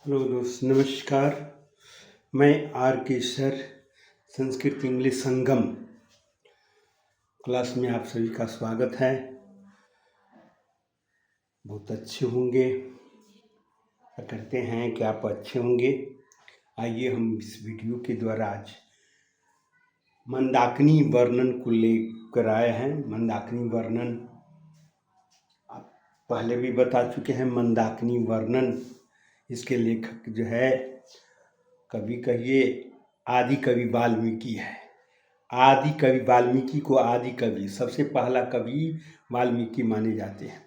Hello दोस्त, नमस्कार। मैं आर के सर, संस्कृत इंग्लिश संगम क्लास में आप सभी का स्वागत है। बहुत अच्छे होंगे, करते हैं कि आप अच्छे होंगे। आइए हम इस वीडियो के द्वारा आज मंदाकिनी वर्णन को लेकर आए हैं। मंदाकिनी वर्णन आप पहले भी बता चुके हैं। मंदाकिनी वर्णन इसके लेखक जो है, कवि कहिए आदि कवि वाल्मीकि है। आदि कवि वाल्मीकि को आदि कवि, सबसे पहला कवि वाल्मीकि माने जाते हैं।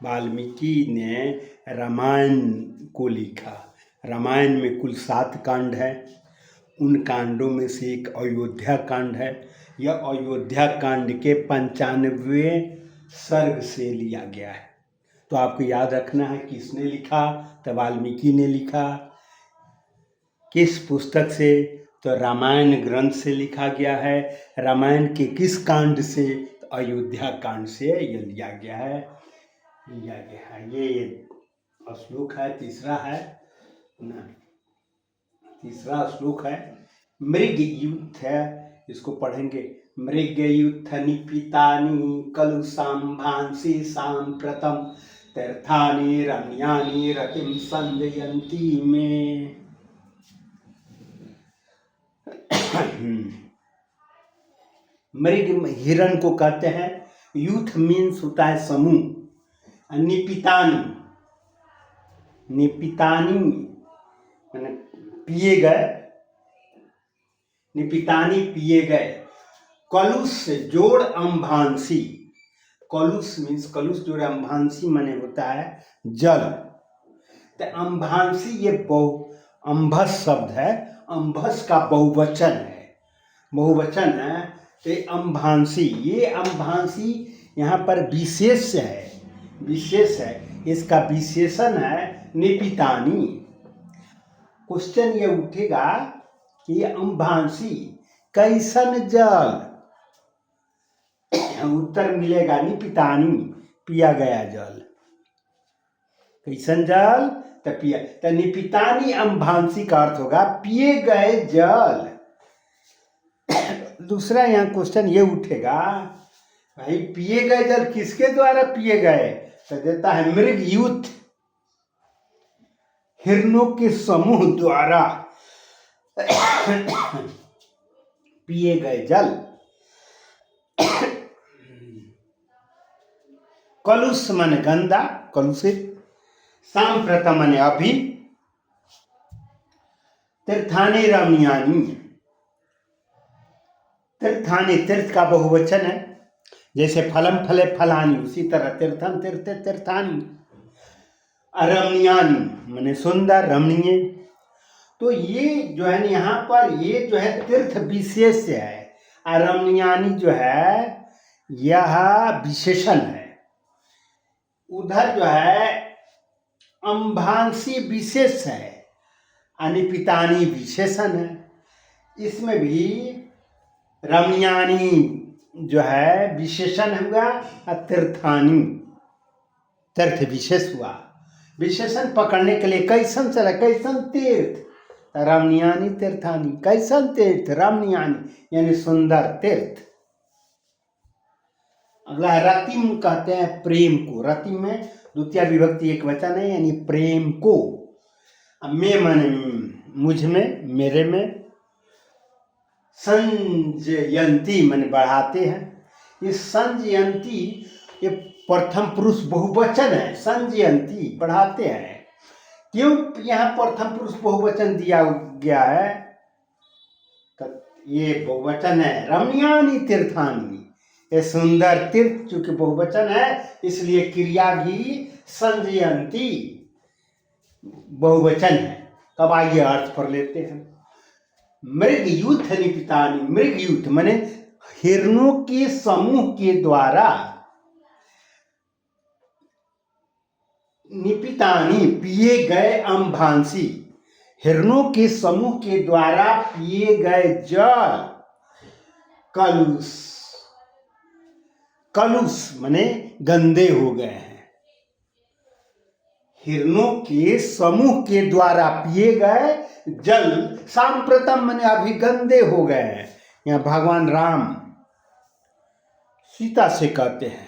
वाल्मीकि ने रामायण को लिखा। रामायण में कुल 7 कांड है। उन कांडों में से एक अयोध्या कांड है। यह अयोध्या कांड के 95वें सर्ग से लिया गया है। तो आपको याद रखना है किसने लिखा, तो वाल्मीकि ने लिखा। किस पुस्तक से, तो रामायण ग्रंथ से लिखा गया है। रामायण के किस कांड से, तो अयोध्या कांड से यह लिया गया है। ये श्लोक है, तीसरा है ना, तीसरा श्लोक है। मृग युथ है, इसको पढ़ेंगे। मृग युथ निपितानि खलु सांभांसि सांप्रतम तीर्थानि रम्यानि रतिम संजयंती में। मृग हिरण को कहते हैं। यूथ मीन्स होता है समूह। निपितानी, निपितानी मैंने पिए गए, निपितानी पिए गए। कलुष से जोड़ अम्भांसी, कलुष मीन्स कलुष जोड़ अम्भांसी माने होता है जल। तो अम्भांसी ये अम्भस शब्द है। अम्भस का बहुवचन है, बहुवचन है। तो अम्भांसी, ये अम्भांसी यहाँ पर विशेष है, विशेष है। इसका विशेषण है निपितानी। क्वेश्चन ये उठेगा कि अम्भांसी कैसन जल, उत्तर मिलेगा निपितानी, पिया गया जल। कैसन जल, तो पिया। तो निपितानी अम्भांसी का अर्थ होगा पिए गए जल। दूसरा यहाँ क्वेश्चन ये उठेगा, भाई पिए गए जल किसके द्वारा पिए गए, तो देता है मृग यूथ, हिरणों के समूह द्वारा पिए गए जल। कलुष माने गंदा, कलुषित। सांप्रतम माने अभी। तीर्थानि रम्यानि, तीर्थानि तीर्थ का बहुवचन है। जैसे फलम फले फलानी, उसी तरह तीर्थम तीर्थे तीर्थानि। रमणीयानि माने सुंदर, रमणीय। तो ये जो है यहाँ पर, ये जो है तीर्थ विशेष है। रमणीयानि जो है यह विशेषण है। उधर जो है अम्भांसी विशेष है, निपितानी विशेषण है। इसमें भी रमणीयानि जो है विशेषण हुआ और तीर्थानि तीर्थ विशेष हुआ। विशेषण पकड़ने के लिए कैसन चला, कैसन तीर्थ, रमणीयानि तीर्थानि। कैसन तीर्थ, रमणीयानि यानी सुंदर तीर्थ। अगला है रतिम, कहते हैं प्रेम को। रतिम में द्वितीय विभक्ति एक वचन है, यानी प्रेम को। में माने मुझ में, मेरे में। संजयंती माने बढ़ाते हैं। ये संजयंती ये प्रथम पुरुष बहुवचन है। संजयंती बढ़ाते हैं। क्यों यहाँ प्रथम पुरुष बहुवचन दिया गया है, तो ये बहुवचन है रमणीयानि तीर्थानि, ये सुंदर तीर्थ। चूंकि बहुवचन है इसलिए क्रिया भी संजयंती बहुवचन है। तब आइए अर्थ पढ़ लेते हैं। मृग यूथ निपितानि, मृग यूथ माने हिरणों के समूह के द्वारा, निपितानि पिए गए, अम्भांसी हिरणों के समूह के द्वारा पिए गए जल। कलुष, कलुष माने गंदे हो गए हैं। हिरणों के समूह के द्वारा पिए गए जल सांप्रतम माने अभी गंदे हो गए हैं। यहाँ भगवान राम सीता से कहते हैं,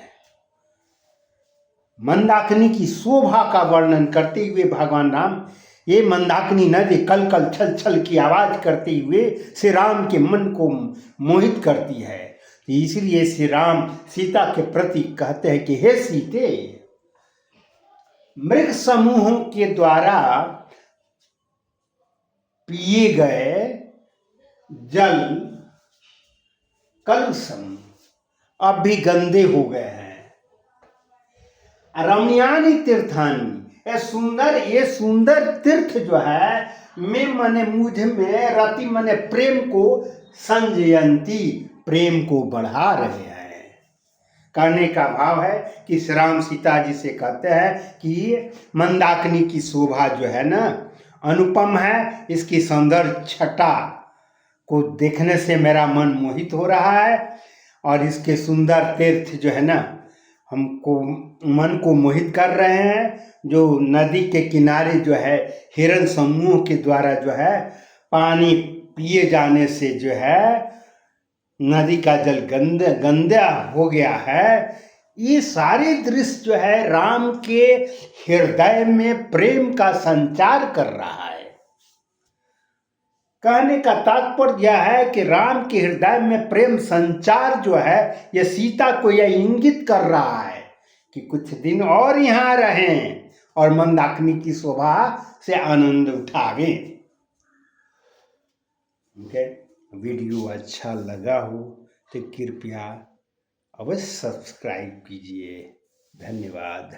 मंदाकिनी की शोभा का वर्णन करते हुए भगवान राम, ये मंदाकिनी नदी कल कल छल छल की आवाज करते हुए श्री राम के मन को मोहित करती है। तो इसलिए श्री राम सीता के प्रति कहते हैं कि हे सीते, मृग समूहों के द्वारा पिए गए जल कलुषम अब भी गंदे हो गए हैं। रमणीयानि तीर्थानि, ये सुंदर तीर्थ जो है मैं मने मुझ में रति मने प्रेम को संजयंती, प्रेम को बढ़ा रहे हैं। कहने का भाव है कि श्री राम सीता जी से कहते हैं कि मंदाकिनी की शोभा जो है ना अनुपम है, इसकी सौंदर्य छटा को देखने से मेरा मन मोहित हो रहा है, और इसके सुंदर तीर्थ जो है ना हमको मन को मोहित कर रहे हैं। जो नदी के किनारे जो है हिरण समूह के द्वारा जो है पानी पिए जाने से जो है नदी का जल गंदा हो गया है। ये सारे दृश्य जो है राम के हृदय में प्रेम का संचार कर रहा है। कहने का तात्पर्य यह है कि राम के हृदय में प्रेम संचार जो है यह सीता को यह इंगित कर रहा है कि कुछ दिन और यहाँ रहें और मंदाकिनी की शोभा से आनंद उठावें। वीडियो अच्छा लगा हो तो कृपया अवश्य सब्सक्राइब कीजिए। धन्यवाद।